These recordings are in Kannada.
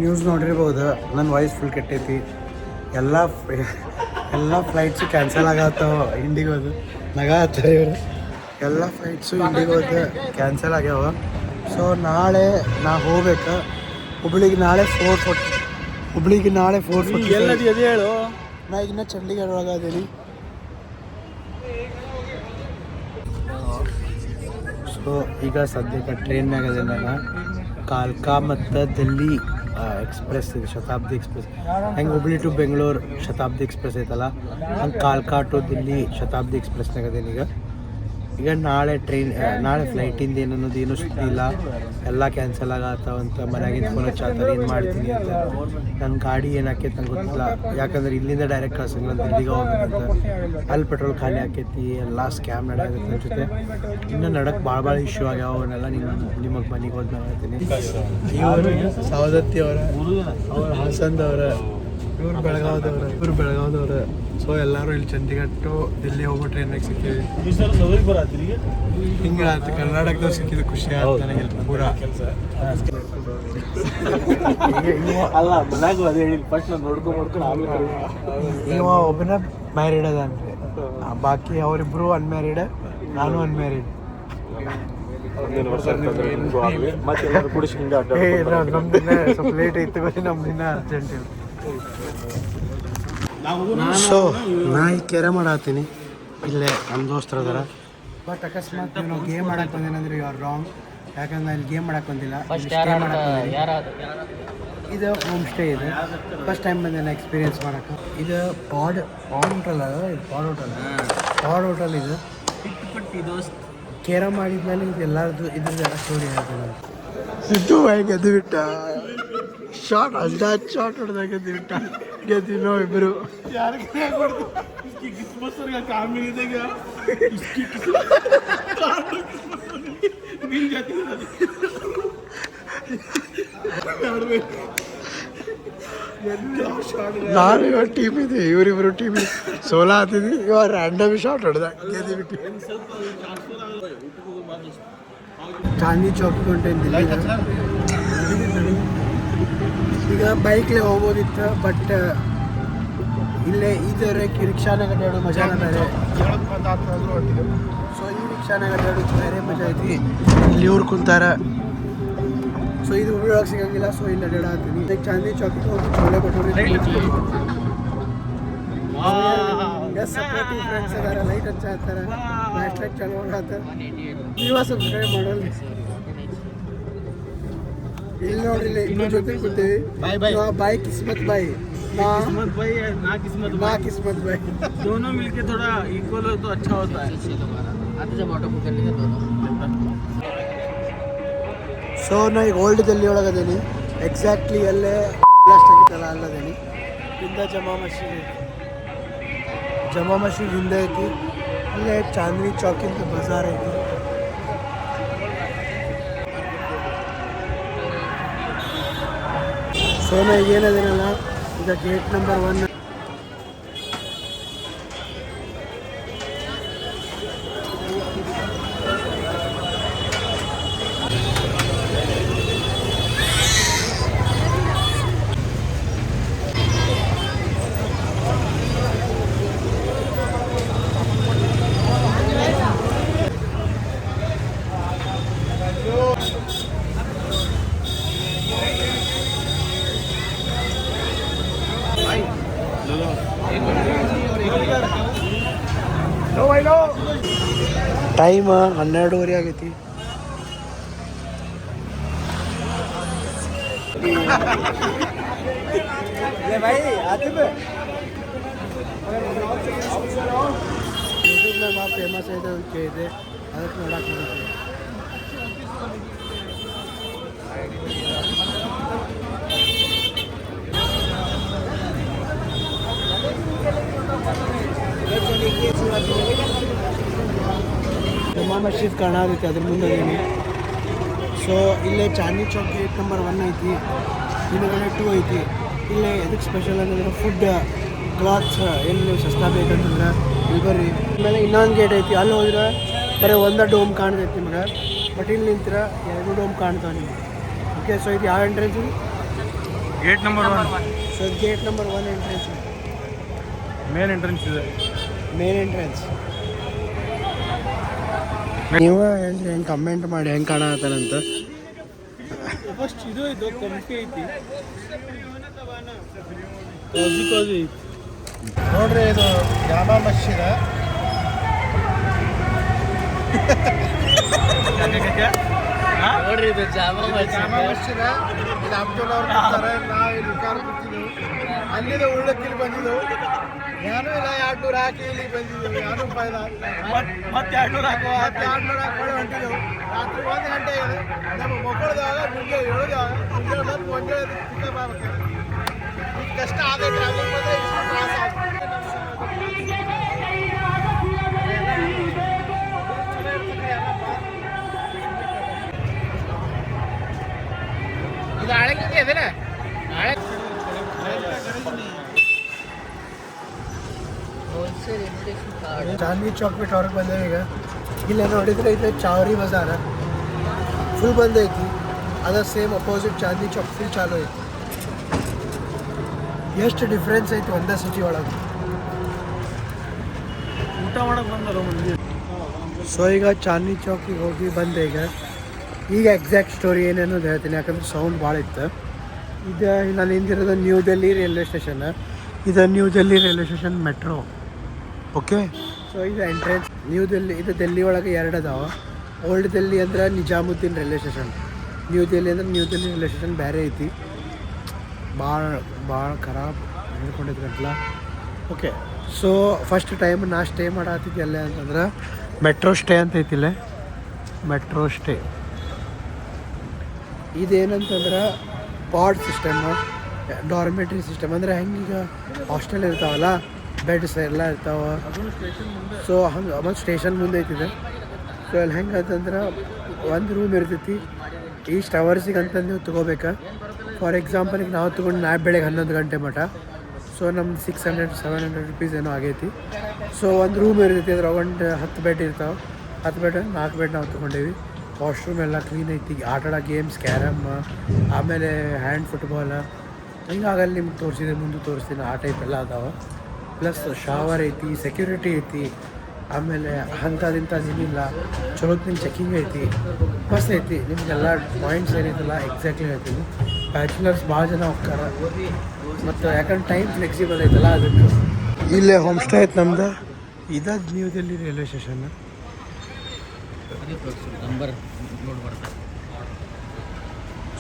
ನ್ಯೂಸ್ ನೋಡಿರ್ಬೋದು, ನನ್ನ ವಾಯ್ಸ್ ಫುಲ್ ಕೆಟ್ಟೈತಿ. ಎಲ್ಲ ಫ್ಲೈಟ್ಸು ಕ್ಯಾನ್ಸಲ್ ಆಗತ್ತವ. ಇಂಡಿಗೋದು ನಗಾತ್ತಾರೆ ಇವರು. ಎಲ್ಲ ಫ್ಲೈಟ್ಸು ಇಂಡಿಗೋದು ಕ್ಯಾನ್ಸಲ್ ಆಗ್ಯಾವ. ಸೊ ನಾಳೆ ನಾ ಹೋಗ್ಬೇಕು ಹುಬ್ಳಿಗೆ. ನಾಳೆ 4:40 ಹುಬ್ಳಿಗೆ. ನಾಳೆ 4:40 ಎಲ್ಲದಿ ಅದೇ ಹೇಳು. ನಾ ಈಗ ಚಂಡೀಗಢ ಒಳಗೆ ಅದೀನಿ. ಸೊ ಈಗ ಸದ್ಯಕ್ಕೆ ಟ್ರೈನ್ಯಾಗ ಅದೇ ನಾನು. ಕಾಲ್ಕಾ ಮತ್ತು ದಿಲ್ಲಿ ಎಕ್ಸ್ಪ್ರೆಸ್ ಇದೆ, ಶತಾಬ್ದಿ ಎಕ್ಸ್ಪ್ರೆಸ್. ಹೆಂಗೆ ಹುಬ್ಳಿ ಟು ಬೆಂಗಳೂರು ಶತಾಬ್ದಿ ಎಕ್ಸ್ಪ್ರೆಸ್ ಐತಲ್ಲ, ಹಂಗೆ ಕಾಲ್ಕಾ ಟು ದಿಲ್ಲಿ ಶತಾಬ್ದಿ ಎಕ್ಸ್ಪ್ರೆಸ್ನಾಗ ಅದೇನು. ಈಗ ನಾಳೆ ಫ್ಲೈಟಿಂದ ಏನನ್ನೋದು ಸುದ್ದಿ ಇಲ್ಲ, ಎಲ್ಲ ಕ್ಯಾನ್ಸಲ್ ಆಗತ್ತವಂತ. ಮನೆಯಾಗಿಂದ ಫೋನ್ ಹಚ್ಚಾತಾರೆ ಏನು ಮಾಡ್ತೀನಿ ಅಂತ. ನನ್ನ ಗಾಡಿ ಏನಾಕೈತೆ ನಂಗೆ ಗೊತ್ತಿಲ್ಲ, ಯಾಕಂದ್ರೆ ಇಲ್ಲಿಂದ ಡೈರೆಕ್ಟ್ ಕಳ್ಸಂಗಿಲ್ಲ, ದಿಲ್ಲಿಗೆ ಹೋಗ್ಬೇಕಂತ. ಅಲ್ಲಿ ಪೆಟ್ರೋಲ್ ಖಾಲಿ ಆಕೈತಿ, ಎಲ್ಲ ಸ್ಕ್ಯಾಮ್ ನಡೆಯತ್ತೆ ಅನ್ಸುತ್ತೆ. ಇನ್ನೂ ನಡಕ್ಕೆ ಭಾಳ ಇಶ್ಯೂ ಆಗ್ಯಾವ. ಅವನ್ನೆಲ್ಲ ನಿಮಗೆ ಮನೆಗೆ ಹೋದ್ಮೇಲೆ ಹೇಳ್ತೀನಿ. ಇವರು ಸವದತ್ತಿ ಅವ್ರ ಹಾಸನದವ್ರ, ಇವ್ರು ಬೆಳಗಾವ್ದವ್ರು. ಸೊ ಎಲ್ಲರೂ ಇಲ್ಲಿ ಚಂಡೀಗಢ ದಿಲ್ಲಿ ಹೋಗೋ ಟ್ರೈನಾಗ ಸಿಕ್ಕಿದ್ವಿ. ಹಿಂಗೆ ಆಯ್ತು, ಕರ್ನಾಟಕದವ್ರು ಸಿಕ್ಕಿದ್ದು ಖುಷಿ ಆಯ್ತು ನನಗೆ ಪೂರ ಕೆಲಸ. ಅಲ್ಲ ಮನ್ಯಾಗ ಅದೇ ಹೇಳಿ ಫಸ್ಟ್ ನಾನು ನೋಡ್ಕೊಂಡು ಆಮೇಲೆ ಇವ ಒಬ್ಬನ ಮ್ಯಾರಿಡ್ ಅದನ್ರಿ, ಬಾಕಿ ಅವರಿಬ್ರು ಅನ್ಮ್ಯಾರಿಡ್, ನಾನು ಅನ್ಮ್ಯಾರಿಡ್. ನಮ್ದಿನ ಸ್ವಲ್ಪ ಲೇಟ್ ಐತಿ, ನಮ್ದಿನ ಅರ್ಜೆಂಟ್ ಇಲ್ಲ. ಸೊ ನಾ ಈಗ ಕೆರೆ ಮಾಡತ್ತೀನಿ, ಇಲ್ಲೇ ನಮ್ಮ ದೋಸ್ತರು ಅದಾರ. ಬಟ್ ಅಕಸ್ಮಾತ್ ನಾವು ಗೇಮ್ ಮಾಡಕ್ಕೆ ಬಂದೇನಂದ್ರೆ ಯು ಆರ್ ರಾಂಗ್. ಯಾಕಂದ್ರೆ ಇಲ್ಲಿ ಗೇಮ್ ಮಾಡಕ್ಕೆ ಬಂದಿಲ್ಲ, ಇದು ಹೋಮ್ ಸ್ಟೇ ಇದೆ. ಫಸ್ಟ್ ಟೈಮ್ ಬಂದೇನೆ ಎಕ್ಸ್ಪೀರಿಯನ್ಸ್ ಮಾಡೋಕ್ಕೆ. ಇದು ಪಾಡ್ ಹೋಟೆಲ್ ಅದ, ಇದು ಪಾಡ್ ಹೋಟೆಲ್ ಇದು. ಕೇರ ಮಾಡಿದ್ಮೇಲೆ ಇದು ಎಲ್ಲರದು ಇದ್ರದ್ದು ಸ್ಟೋರಿ ಹೇಳ್ತೀನಿ. ಸಿದ್ದು ಬಾಯಿ ಗೆದ್ದು ಬಿಟ್ಟ, ಶಾರ್ಟ್ ಹೊಡೆದಾಗ ಗೆದ್ದು ಬಿಟ್ಟ. ಗೆದ್ದಿವಿ ನಾವು ಇಬ್ಬರು. ನಾನು ಇವಾಗ ಟೀಮ್ ಇದೆ, ಇವರಿಬ್ಬರು ಟೀಮ್ ಇದೆ. ಸೋಲಾ ಹತ್ತಿದ್ವಿ, ಇವಾಗ ರ್ಯಾಂಡಮ್ ಶಾರ್ಟ್ ಹೊಡೆದ ಗೆದ್ದು ಬಿಟ್ಟು. ಚಾಂದಿ ಚೌಕ್ ಹೊಂಟೇನಿ. ಈಗ ಬೈಕ್ಲೇ ಹೋಗೋದಿತ್ತು, ಬಟ್ ಇಲ್ಲೇ ಇದರ ರಿಕ್ಷಾನಾಗ ಅಡ್ಡಾಡೋ ಮಜಾನ ಬೇರೆ. ಸೊ ಈ ರಿಕ್ಷಾನಾಗ ಅಡ್ಡಾಡೋದು ಬೇರೆ ಮಜಾ ಐತಿ. ಇಲ್ಲಿ ಇವ್ರು ಕುಂತಾರ. ಸೊ ಇದು ಹುಡುಗ ಸಿಗಂಗಿಲ್ಲ, ಸೊ ಇಲ್ಲಿ ಅಡ್ಡಾಡ್ತೀನಿ. ಈಗ ಚಾಂದಿ ಚೌಕ್ ಹೋಗಿ ಚೋಲೆ ಭಟೂರಿ ಸಪೋರ್ಟಿವ್ ಫ್ರೆಂಡ್ಸ್ ಅದಾರ. ಲೈಟ್ ಹಚ್ಚಾತಾರೆ, ಫ್ಲಾಶ್ ಲೈಟ್ ಚಾಲು ಮಾಡತ್ತಾರ. ನೀವ ಸಬ್ಸ್ಕ್ರೈಬ್ ಮಾಡೋಲ್ಲ. ಇಲ್ಲಿ ನೋಡ್ರಿ, ಇನ್ನು ಜೊತೆ ಕೂತೀವಿ. ಬಾಯ್ ಕಿಸ್ಮತ್ ಬಾಯ್, ना किस्मत भाई. दोनों मिलके थोड़ा इक्वल हो तो अच्छा होता है. जब ऑटो बुक करने का दोनों. ಸೊ ನಾ ಈಗ ಓಲ್ಡ್ ದಿಲ್ಲಿ ಒಳಗದೇನಿ. ಎಕ್ಸಾಕ್ಟ್ಲಿ ಅಲ್ಲೇ ಲಾಸ್ಟ್ ಆಗಿತ್ತಲ್ಲ ಅಲ್ಲದೇನಿ. ಹಿಂದೆ ಜಮಾ ಮಸೀದ್ ಹಿಂದೆ ಐತಿ. ಅಲ್ಲೇ ಚಾಂದ್ನಿ ಚೌಕಿಂದ ಬಜಾರ್ ಐತಿ. ಸೊ ನಾ ಈಗ ಏನದೇನಲ್ಲ, ಈಗ ಗೇಟ್ ನಂಬರ್ 1 ಟೈಮ್ 12:30 ಆಗೈತಿ. ಯೂಟ್ಯೂಬ್ನಾಗ ಫೇಮಸ್ ಐತೆ ಅಂತ ಕೇಳಿದೆ, ಅದಕ್ಕೆ ನೋಡಕ್ಕೆ ಬಂದಿದ್ದೆ. ಜಮಾ ಮಸೀದ್ ಕಾಣಾದೈತಿ, ಅದ್ರ ಮುಂದೆ ಅದೇನಿ. ಸೊ ಇಲ್ಲೇ ಚಾಂದಿ ಚೌಕ್ ಗೇಟ್ ನಂಬರ್ 1 ಐತಿ, ಹಿಂದುಗಡೆ 2 ಐತಿ. ಇಲ್ಲೇ ಎದಕ್ಕೆ ಸ್ಪೆಷಲ್ ಅಂತಂದ್ರೆ ಫುಡ್, ಕ್ಲಾತ್ಸ್ ಎಲ್ಲಿ ಸಸ್ತಾ ಬೇಕಂತಂದ್ರೆ ಇಲ್ಲಿ ಬರ್ರಿ. ಆಮೇಲೆ ಇನ್ನೊಂದು ಗೇಟ್ ಐತಿ, ಅಲ್ಲಿ ಹೋದ್ರೆ ಬರೀ ಒಂದು ಡೋಮ್ ಕಾಣ್ತೈತಿ ನಿಮ್ಗೆ. ಬಟ್ ಇಲ್ಲಿ ನಿಂತರ 2 ಡೋಮ್ ಕಾಣ್ತಾವೆ ನಿಮ್ಗೆ. ಓಕೆ, ಸೊ ಇದು ಯಾವ entrance? Gate number 1 sir gate number 1 entrance. Main entrance ಇದೆ. Main entrance. ನೀವು ಹೇಳ್ರಿ ಹೆಂಗೆ ಕಮೆಂಟ್ ಮಾಡಿ ಹೆಂಗೆ ಕಾಣತ್ತಾರಂತ. ಫಸ್ಟ್ ಇದು ಕಂಪಿ ಐತಿ, ಕೋಜಿ ನೋಡ್ರಿ ಇದು ಜಾಮಾ ಮಸ್ಜಿದ. ನೋಡ್ರಿ ಇದು ಜಾಮಾ ಮಸ್ಜಿದ. ಇದು ಅಬ್ದುಲ್ ಅವ್ರು ಬರ್ತಾರೆ, ನಾವು ಇಲ್ಲಿ ಕಾರ್ ಕೂತಿದ್ದೆವು. ಅಲ್ಲಿಂದ ಉಳ್ಳಕ್ಕೆ ಇಲ್ಲಿ ಬಂದಿದ್ದೆವು. ನಾನು ಇಲ್ಲ 200 ಹಾಕಿ ಇಲ್ಲಿ ಬಂದಿದ್ದೆವು. ಯಾರು ಫಾಯ್ದ ಮತ್ತೆ 200 ಹಾಕುವ 200 ಹಾಕಿ ಹೊಂಟಿದ್ದೆವು. ರಾತ್ರಿ 1 ಗಂಟೆ ಇದೆ. ನಮ್ಮ ಮಕ್ಕಳದಾಗ ಮುಂಜಾನೆ ಹೇಳೋದಾಗ ಮುಂಜಾನೆ ಬಂದು ಮುಂಜಾನೆ ಪಿಕಪ್ ಆಗ್ಬೇಕು. ಈಗ ಕಷ್ಟ ಆಗೈತೆ. ಟ್ರಾವೆಲಿಂಗ್ ಬಂದರೆ ಇಷ್ಟು ತ್ರಾಸ ಆಗುತ್ತೆ. ಇದು ಹಳಗಿದೆ ಅದನ್ನ ಚಾಂದ್ನಿ ಚೌಕ್ ಬಿಟ್ಟು ಹೊರಗೆ ಬಂದೇವೆ ಈಗ. ಇಲ್ಲ ನೋಡಿದ್ರೆ ಇದು ಚಾವರಿ ಬಜಾರ ಫುಲ್ ಬಂದೈತಿ. ಅದ ಸೇಮ್ ಅಪೋಸಿಟ್ ಚಾಂದ್ನಿ ಚೌಕ್ ಫುಲ್ ಚಾಲು ಐತಿ. ಎಷ್ಟು ಡಿಫ್ರೆನ್ಸ್ ಐತಿ ಒಂದೇ ಸಿಟಿ ಒಳಗೆ. ಊಟ ಮಾಡಕ್ಕೆ ಬಂದರು ಮಂದಿ. ಸೊ ಈಗ ಚಾಂದ್ನಿ ಚೌಕಿಗೆ ಹೋಗಿ ಬಂದೆ ಈಗ ಎಕ್ಸಾಕ್ಟ್ ಸ್ಟೋರಿ ಏನೇನೋದು ಹೇಳ್ತೀನಿ, ಯಾಕಂದ್ರೆ ಸೌಂಡ್ ಭಾಳ ಇತ್ತು. ಇದು ನಾನು ಹಿಂದಿರೋದು ನ್ಯೂ ಡೆಲ್ಲಿ ರೈಲ್ವೆ ಸ್ಟೇಷನ್. ಇದು new Delhi railway station metro. Okay, so ಇದು ಎಂಟ್ರೆನ್ಸ್. ನ್ಯೂ ಡೆಲ್ಲಿ ಇದು ಡೆಲ್ಲಿ ಒಳಗೆ 2 ಅದಾವ. ಓಲ್ಡ್ ಡೆಲ್ಲಿ ಅಂದ್ರೆ Nizamuddin railway station, new Delhi ಅಂದ್ರೆ ನ್ಯೂ ಡೆಲ್ಲಿ ರೈಲ್ವೆ ಸ್ಟೇಷನ್ ಬೇರೆ ಐತಿ. ಭಾಳ ಖರಾಬ್ ಹೇಳ್ಕೊಂಡಿದ್ರಂತಲ್ಲ. ಓಕೆ, ಸೊ ಫಸ್ಟ್ ಟೈಮ್ ನಾ ಸ್ಟೇ ಮಾಡತ್ತಿದ್ದೆ ಅಲ್ಲೇ ಅಂತಂದ್ರೆ ಮೆಟ್ರೋ ಸ್ಟೇ ಅಂತ ಐತಿಲ್ಲ, ಮೆಟ್ರೋ ಸ್ಟೇ. ಇದೇನಂತಂದ್ರೆ ಪಾಡ್ ಸಿಸ್ಟಮ್, ಡಾರ್ಮೆಟ್ರಿ ಸಿಸ್ಟಮ್. ಅಂದರೆ ಹೆಂಗೀಗ ಹಾಸ್ಟೆಲ್ ಇರ್ತಾವಲ್ಲ, ಬೆಡ್ಸ್ ಎಲ್ಲ ಇರ್ತಾವೆ. ಸೊ ಹಂಗೆ ಮತ್ತು ಸ್ಟೇಷನ್ ಮುಂದೆ ಐತಿದೆ. ಸೊ ಅಲ್ಲಿ ಹೆಂಗೆ ಅಂತಂದ್ರೆ ಒಂದು ರೂಮ್ ಇರ್ತೈತಿ. ಈಸ್ಟ್ ಅವರ್ಸಿಗೆ ಅಂತಂದು ನೀವು ತೊಗೋಬೇಕಾ. ಫಾರ್ ಎಕ್ಸಾಂಪಲ್ ಈಗ ನಾವು ತೊಗೊಂಡು ಬೆಳಗ್ಗೆ 11 ಗಂಟೆ ಮಟ. ಸೊ ನಮ್ದು 600-700 ರುಪೀಸ್ ಏನೋ ಆಗೈತಿ. ಸೊ ಒಂದು ರೂಮ್ ಇರ್ತೈತಿ, ಅದ್ರಾಗ ಒಂದು 10 ಬೆಡ್ ಇರ್ತಾವೆ. 10 ಬೆಡ್ 4 ಬೆಡ್ ನಾವು ತೊಗೊಂಡೇವಿ. ವಾಶ್ರೂಮ್ ಎಲ್ಲ ಕ್ಲೀನ್ ಐತಿ. ಆಟ ಆಡೋ ಗೇಮ್ಸ್, ಕ್ಯಾರಮ್, ಆಮೇಲೆ ಹ್ಯಾಂಡ್ ಫುಟ್ಬಾಲ್, ಹಿಂಗಾಗಲ್ಲಿ ನಿಮ್ಗೆ ತೋರಿಸಿದೆ, ಮುಂದೆ ತೋರಿಸ್ತೀನಿ. ಆ ಟೈಪ್ ಎಲ್ಲ ಅದಾವೆ. ಪ್ಲಸ್ ಶವರ್ ಐತಿ, ಸೆಕ್ಯೂರಿಟಿ ಐತಿ. ಆಮೇಲೆ ಅಂಥದ್ದು ಏನಿಲ್ಲ, ಚಲೋತ್ತಿನ ಚೆಕಿಂಗ್ ಐತಿ, ಮಸ್ತ್ ಐತಿ. ನಿಮಗೆಲ್ಲ ಪಾಯಿಂಟ್ಸ್ ಏನೈತಲ್ಲ ಎಕ್ಸಾಕ್ಟ್ಲಿ ಹೇಳ್ತೀನಿ. ಬ್ಯಾಚುಲರ್ಸ್ ಭಾಳ ಜನ ಹೋಗ್ತಾರೆ. ಮತ್ತು ಯಾಕಂದ್ರೆ ಟೈಮ್ ಫ್ಲೆಕ್ಸಿಬಲ್ ಐತಲ್ಲ ಅದಕ್ಕೆ. ಇಲ್ಲೇ ಹೋಮ್ ಸ್ಟೇ ಐತೆ ನಮ್ದು. ಇದಾದ new Delhi railway station.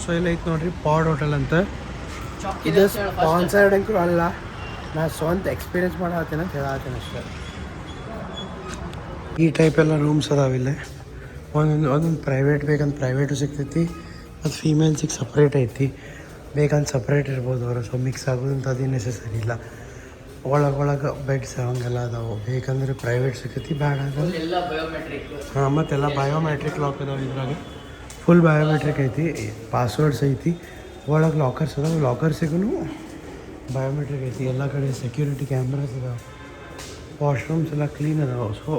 So ಇಲ್ಲ ಐತೆ ನೋಡ್ರಿ, ಪಾಡ್ ಹೋಟೆಲ್ ಅಂತ. ಇದು ಸ್ಪಾನ್ಸರ್ಡ್ ಅಂಕರು ಅಲ್ಲ, ನಾ ಸ್ವಂತ ಎಕ್ಸ್ಪೀರಿಯನ್ಸ್ ಮಾಡತ್ತೀನಿ ಅಂತ ಹೇಳತ್ತೀನಿ ಅಷ್ಟೇ. ಈ ಟೈಪ್ ಎಲ್ಲ ರೂಮ್ಸ್ ಅದಾವಿಲ್ಲ. ಒಂದೊಂದು ಪ್ರೈವೇಟ್ ಬೇಕಂತ ಪ್ರೈವೇಟು ಸಿಗ್ತೈತಿ, ಮತ್ತು ಫೀಮೇಲ್ಸಿಗೆ ಸಪ್ರೇಟ್ ಐತಿ. ಬೇಕಂತ ಸಪ್ರೇಟ್ ಇರ್ಬೋದು ಅವರು. ಸೊ ಮಿಕ್ಸ್ ಆಗೋದಂತ ಅದೇನು ನೆಸೆಸರಿ ಇಲ್ಲ. ಒಳಗೆ ಬೆಡ್ಸ್ ಹಂಗೆಲ್ಲ ಅದಾವೆ. ಬೇಕಂದ್ರೆ ಪ್ರೈವೇಟ್ ಸಿಗ್ತೈತಿ, ಬೇಡ ಅಂದ್ರೆ ಹಾಂ. ಮತ್ತೆಲ್ಲ ಬಯೋಮೆಟ್ರಿಕ್ ಲಾಕ್ ಅದಾವೆ. ಇದ್ರಾಗ ಫುಲ್ ಬಯೋಮೆಟ್ರಿಕ್ ಐತಿ, ಪಾಸ್ವರ್ಡ್ಸ್ ಐತಿ. ಒಳಗೆ ಲಾಕರ್ಸ್ ಅದಾವೆ, ಲಾಕರ್ಸಿಗೂ ಬಯೋಮೆಟ್ರಿಕ್ ಐತಿ. ಎಲ್ಲ ಕಡೆ ಸೆಕ್ಯೂರಿಟಿ ಕ್ಯಾಮ್ರಾಸ್ ಅದಾವೆ. ವಾಶ್ರೂಮ್ಸ್ ಎಲ್ಲ ಕ್ಲೀನ್ ಅದಾವೆ. ಸೊ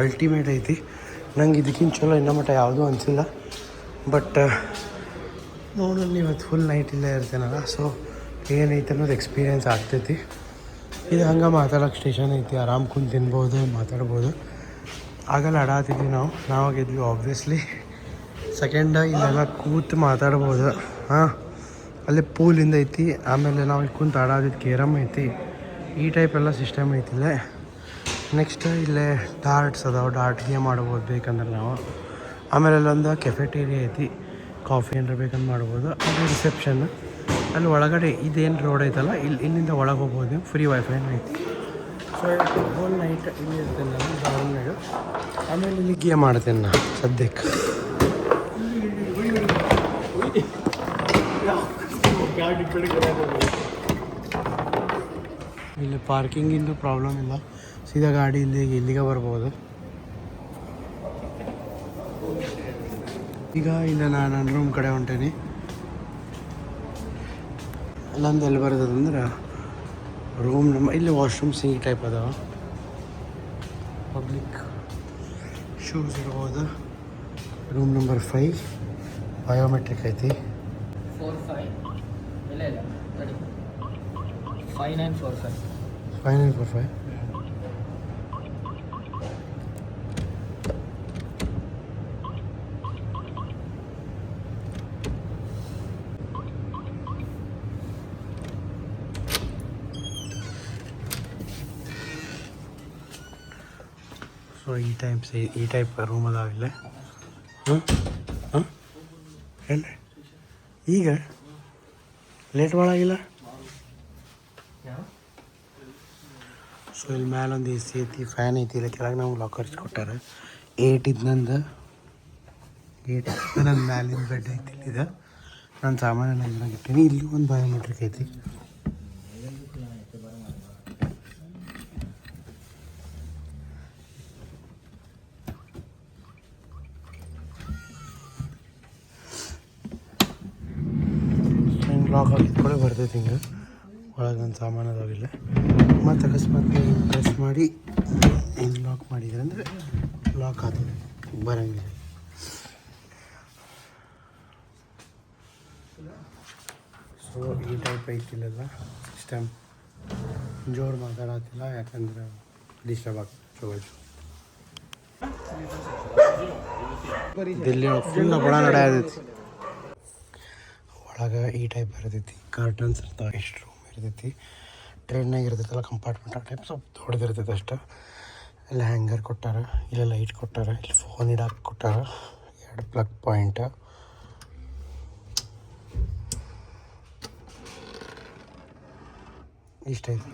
ಅಲ್ಟಿಮೇಟ್ ಐತಿ. ನಂಗೆ ಇದಕ್ಕಿಂತ ಚಲೋ ಇನ್ನೂ ಮಟ್ಟ ಯಾವುದೂ ಅನಿಸಿಲ್ಲ. ಬಟ್ ನೋಡೋಣ, ಇವತ್ತು ಫುಲ್ ನೈಟ್ ಇಲ್ಲೇ ಇರ್ತೇನಲ್ಲ. ಸೊ ಏನೈತೆ ಅನ್ನೋದು ಎಕ್ಸ್ಪೀರಿಯೆನ್ಸ್ ಆಗ್ತೈತಿ. ಇದು ಹಂಗೆ ಮಾತಾಡೋಕ್ಕೆ ಸ್ಟೇಷನ್ ಐತಿ. ಆರಾಮ್ ಕುಂತು ತಿನ್ಬೋದು, ಮಾತಾಡ್ಬೋದು. ಆಗಲ್ಲ ಆಡಾತಿದ್ವಿ ನಾವು ಗೆದ್ವಿ ಆಬ್ವಿಯಸ್ಲಿ. ಸೆಕೆಂಡ ಇಲ್ಲೆಲ್ಲ ಕೂತು ಮಾತಾಡ್ಬೋದು. ಹಾಂ, ಅಲ್ಲೇ ಪೂಲಿಂದ ಐತಿ. ಆಮೇಲೆ ನಾವು ಇಲ್ಲಿ ಕುಂತು ಆಡೋದಿದ್ದು ಕೇರಮ್ ಐತಿ. ಈ ಟೈಪ್ ಎಲ್ಲ ಸಿಸ್ಟಮ್ ಐತಿಲ್ಲೇ. ನೆಕ್ಸ್ಟ್ ಇಲ್ಲೇ ಡಾರ್ಟ್ಸ್ ಅದಾವೆ, ಡಾರ್ಟ್ ಗೇಮ್ ಆಡ್ಬೋದು ಬೇಕಂದ್ರೆ ನಾವು. ಆಮೇಲೆ ಅಲ್ಲೊಂದು ಕೆಫೆಟೇರಿಯಾ ಐತಿ, ಕಾಫಿ ಏನಾರ ಬೇಕಂದ್ರೆ ಮಾಡ್ಬೋದು. ಅದು ರಿಸೆಪ್ಷನ್. ಅಲ್ಲಿ ಒಳಗಡೆ ಇದೇನು ರೋಡ್ ಐತಲ್ಲ, ಇಲ್ಲಿಂದ ಒಳಗೆ ಹೋಗ್ಬೋದು ನೀವು. ಫ್ರೀ ವೈಫೈನೂ ಐತಿ. ಸೊ ಹೋಲ್ ನೈಟ್ ಇಲ್ಲಿ ಇರ್ತೇನೆ ನಾನು ಗಾರ್ಡನ್ನಾಗ. ಆಮೇಲೆ ಇಲ್ಲಿ ಗೇಮ್ ಆಡ್ತೇನೆ ನಾನು ಸದ್ಯಕ್ಕೆ. ಇಲ್ಲಿ ಪಾರ್ಕಿಂಗಿಂದು ಪ್ರಾಬ್ಲಮ್ ಇಲ್ಲ, ಸೀದಾ ಗಾಡಿ ಇಲ್ಲಿಗೆ ಬರ್ಬೋದು. ಈಗ ಇಲ್ಲ ನಾನು ರೂಮ್ ಕಡೆ ಹೊಂಟೇನಿ. ನಂದು ಎಲ್ಲಿ ಬರ್ತದಂದ್ರೆ ರೂಮ್ ಇಲ್ಲಿ ವಾಶ್ರೂಮ್ಸ್ ಈ ಟೈಪ್ ಅದಾವ. ಪಬ್ಲಿಕ್ ಶೂಸ್ ಇರ್ಬೋದು. ರೂಮ್ ನಂಬರ್ 5 ಬಯೋಮೆಟ್ರಿಕ್ ಐತಿ. ಇಲ್ಲ 5945. 5945. ಸೊ ಈ ಟೈಪ್ ರೂಮ್ ಅದಾವಿಲ್ಲ. ಹಾಂ ಹಾಂ ಹೇಳಿ ಈಗ ಲೇಟ್ ಭಾಳಾಗಿಲ್ಲ. ಸೊ ಇಲ್ಲಿ ಮ್ಯಾಲೆ ಒಂದು ಎ ಸಿ ಐತಿ, ಫ್ಯಾನ್ ಐತಿ. ಇಲ್ಲ ಕೆಳಗೆ ನಾವು ಲಾಕರ್ಸ್ ಕೊಟ್ಟಾರ. 8 ಇದ್ನಂದು 8 ನನ್ನ ಮ್ಯಾಲಿನ ಬೆಡ್ ಐತಿ. ಇಲ್ಲಿದೆ ನನ್ನ ಸಾಮಾನೆಲ್ಲ ಇದ್ರಾಗ ಇಟ್ಟೀನಿ. ಇಲ್ಲಿ ಒಂದು ಬಯೋಮೆಟ್ರಿಕ್ ಐತಿ. ಹಿಂಗೆ ಲಾಕ್ ಆಗಿದ್ದು ಕೂಡ ಬರ್ತೈತಿ. ಹಿಂಗೆ ಒಳಗೆ ನನ್ನ ಸಾಮಾನು ಅದಾವಿಲ್ಲ. ಮತ್ತು ಅಕಸ್ಮಾತ್ ಹಿಂಗೆ ಪ್ರೆಸ್ ಮಾಡಿ ಹಿಂಗೆ ಲಾಕ್ ಮಾಡಿದ್ರೆ ಅಂದರೆ ಲಾಕ್ ಆಗ್ತದೆ, ಬರೋಂಗಿಲ್ಲ. ಸೊ ಈ ಟೈಪ್ ಐತಿಲ್ಲ ಸಿಸ್ಟಮ್. ಜೋರು ಮಾತಾಡತ್ತಿಲ್ಲ ಯಾಕಂದ್ರೆ ಡಿಸ್ಟರ್ಬ್ ಆಗ್ತದೆ. ದಿಲ್ಲಿ ಒಳಗೆ ಫುಲ್ ಬಡ ನಡೆಯತೈತಿ. ಒಳಗೆ ಈ ಟೈಪ್ ಇರ್ತೈತಿ. ಕಾರ್ಟನ್ಸ್ ಇರ್ತಾವೆ. ಎಷ್ಟು ರೂಮ್ ಇರ್ತೈತಿ. ಟ್ರೈನ್ನಾಗ ಇರ್ತೈತಲ್ಲ ಕಂಪಾರ್ಟ್ಮೆಂಟ್, ಆ ಟೈಪ್ ಸ್ವಲ್ಪ ದೊಡ್ಡದಿರ್ತೈತೆ ಅಷ್ಟೆ. ಇಲ್ಲ ಹ್ಯಾಂಗರ್ ಕೊಟ್ಟಾರ, ಇಲ್ಲ ಲೈಟ್ ಕೊಟ್ಟಾರ, ಇಲ್ಲಿ ಫೋನ್ ಇಡಕ್ಕೆ ಕೊಟ್ಟಾರ, 2 ಪ್ಲಗ್ ಪಾಯಿಂಟ್. ಇಷ್ಟ ಐತಿ.